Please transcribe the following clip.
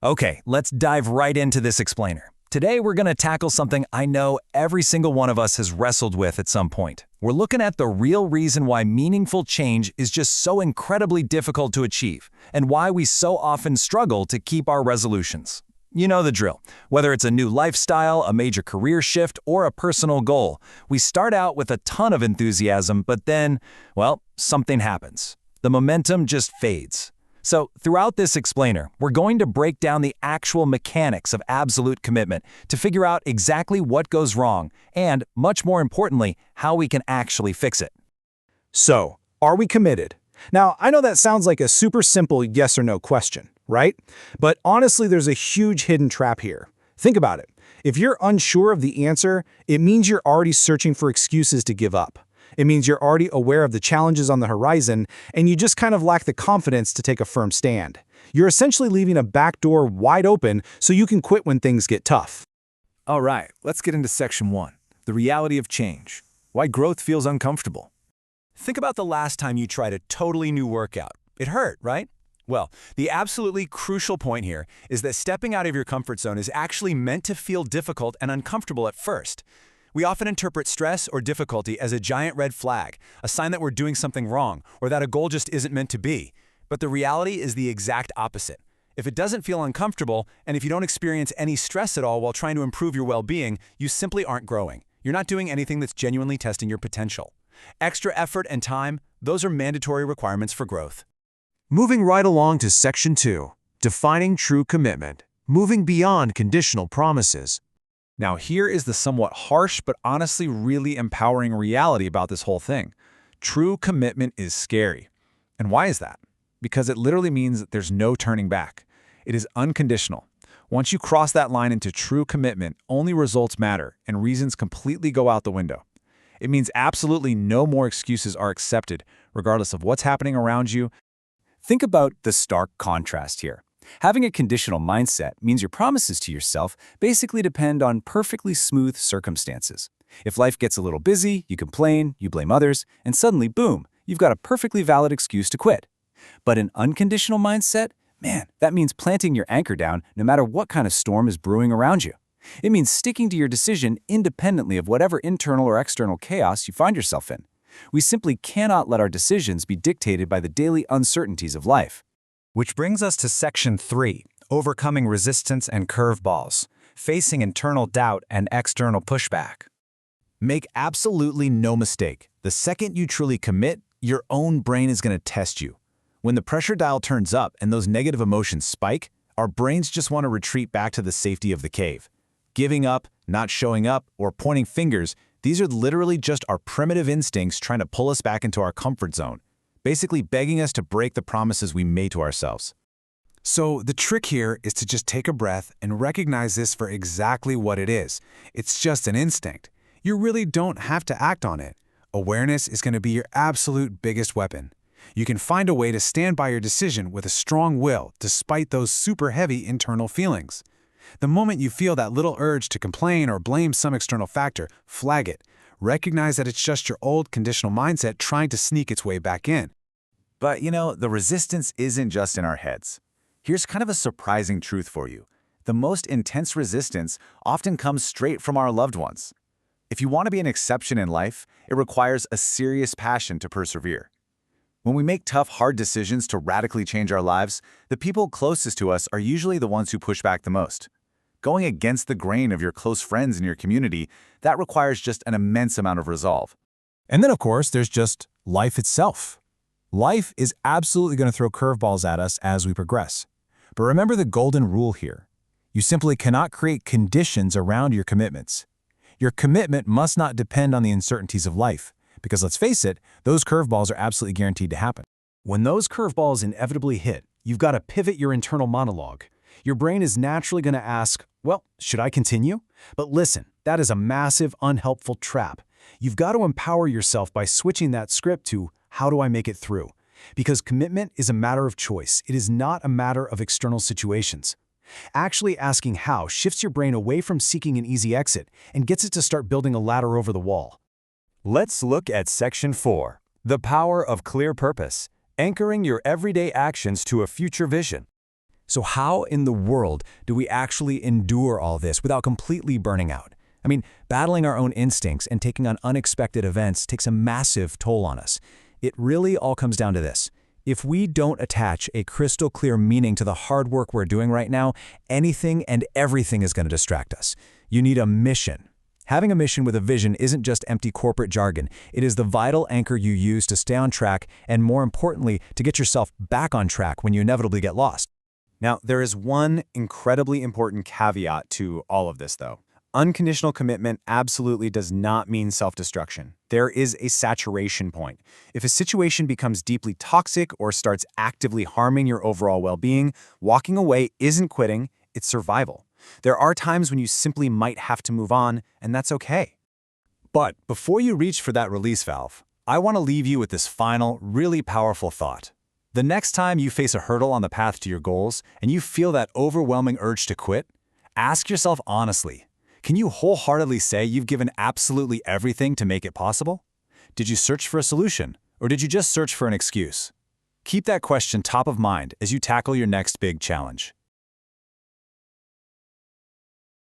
Okay, let's dive right into this explainer. Today, we're going to tackle something I know every single one of us has wrestled with at some point. We're looking at the real reason why meaningful change is just so incredibly difficult to achieve, and why we so often struggle to keep our resolutions. You know the drill. Whether it's a new lifestyle, a major career shift, or a personal goal, we start out with a ton of enthusiasm, but then, well, something happens. The momentum just fades. So, throughout this explainer, we're going to break down the actual mechanics of absolute commitment to figure out exactly what goes wrong and, much more importantly, how we can actually fix it. So, are we committed? Now, I know that sounds like a super simple yes or no question, right? But honestly, there's a huge hidden trap here. Think about it. If you're unsure of the answer, it means you're already searching for excuses to give up. It means you're already aware of the challenges on the horizon, and you just kind of lack the confidence to take a firm stand. You're essentially leaving a back door wide open so you can quit when things get tough. All right, let's get into section 1, the reality of change. Why growth feels uncomfortable. Think about the last time you tried a totally new workout. It hurt, right? Well, the absolutely crucial point here is that stepping out of your comfort zone is actually meant to feel difficult and uncomfortable at first. We often interpret stress or difficulty as a giant red flag, a sign that we're doing something wrong or that a goal just isn't meant to be. But the reality is the exact opposite. If it doesn't feel uncomfortable, and if you don't experience any stress at all while trying to improve your well-being, you simply aren't growing. You're not doing anything that's genuinely testing your potential. Extra effort and time, those are mandatory requirements for growth. Moving right along to section 2, defining true commitment, moving beyond conditional promises. Now here is the somewhat harsh but honestly really empowering reality about this whole thing. True commitment is scary. And why is that? Because it literally means that there's no turning back. It is unconditional. Once you cross that line into true commitment, only results matter and reasons completely go out the window. It means absolutely no more excuses are accepted, regardless of what's happening around you. Think about the stark contrast here. Having a conditional mindset means your promises to yourself basically depend on perfectly smooth circumstances. If life gets a little busy, you complain, you blame others, and suddenly, boom, you've got a perfectly valid excuse to quit. But an unconditional mindset, man, that means planting your anchor down no matter what kind of storm is brewing around you. It means sticking to your decision independently of whatever internal or external chaos you find yourself in. We simply cannot let our decisions be dictated by the daily uncertainties of life. Which brings us to section 3, overcoming resistance and curveballs, facing internal doubt and external pushback. Make absolutely no mistake. The second you truly commit, your own brain is going to test you. When the pressure dial turns up and those negative emotions spike, our brains just want to retreat back to the safety of the cave. Giving up, not showing up, or pointing fingers, these are literally just our primitive instincts trying to pull us back into our comfort zone, basically begging us to break the promises we made to ourselves. So the trick here is to just take a breath and recognize this for exactly what it is. It's just an instinct. You really don't have to act on it. Awareness is going to be your absolute biggest weapon. You can find a way to stand by your decision with a strong will despite those super heavy internal feelings. The moment you feel that little urge to complain or blame some external factor, flag it. Recognize that it's just your old conditional mindset trying to sneak its way back in. But the resistance isn't just in our heads. Here's kind of a surprising truth for you. The most intense resistance often comes straight from our loved ones. If you want to be an exception in life, it requires a serious passion to persevere. When we make tough, hard decisions to radically change our lives, the people closest to us are usually the ones who push back the most. Going against the grain of your close friends in your community, that requires just an immense amount of resolve. And then, of course, there's just life itself. Life is absolutely going to throw curveballs at us as we progress. But remember the golden rule here. You simply cannot create conditions around your commitments. Your commitment must not depend on the uncertainties of life, because let's face it, those curveballs are absolutely guaranteed to happen. When those curveballs inevitably hit, you've got to pivot your internal monologue. Your brain is naturally going to ask, well, should I continue? But listen, that is a massive, unhelpful trap. You've got to empower yourself by switching that script to, how do I make it through? Because commitment is a matter of choice. It is not a matter of external situations. Actually asking how shifts your brain away from seeking an easy exit and gets it to start building a ladder over the wall. Let's look at section 4, the power of clear purpose, anchoring your everyday actions to a future vision. So how in the world do we actually endure all this without completely burning out? I mean, battling our own instincts and taking on unexpected events takes a massive toll on us. It really all comes down to this. If we don't attach a crystal clear meaning to the hard work we're doing right now, anything and everything is going to distract us. You need a mission. Having a mission with a vision isn't just empty corporate jargon. It is the vital anchor you use to stay on track and, more importantly, to get yourself back on track when you inevitably get lost. Now, there is one incredibly important caveat to all of this, though. Unconditional commitment absolutely does not mean self-destruction. There is a saturation point. If a situation becomes deeply toxic or starts actively harming your overall well-being, walking away isn't quitting, it's survival. There are times when you simply might have to move on, and that's okay. But before you reach for that release valve, I want to leave you with this final, really powerful thought. The next time you face a hurdle on the path to your goals and you feel that overwhelming urge to quit, ask yourself honestly, can you wholeheartedly say you've given absolutely everything to make it possible? Did you search for a solution, or did you just search for an excuse? Keep that question top of mind as you tackle your next big challenge.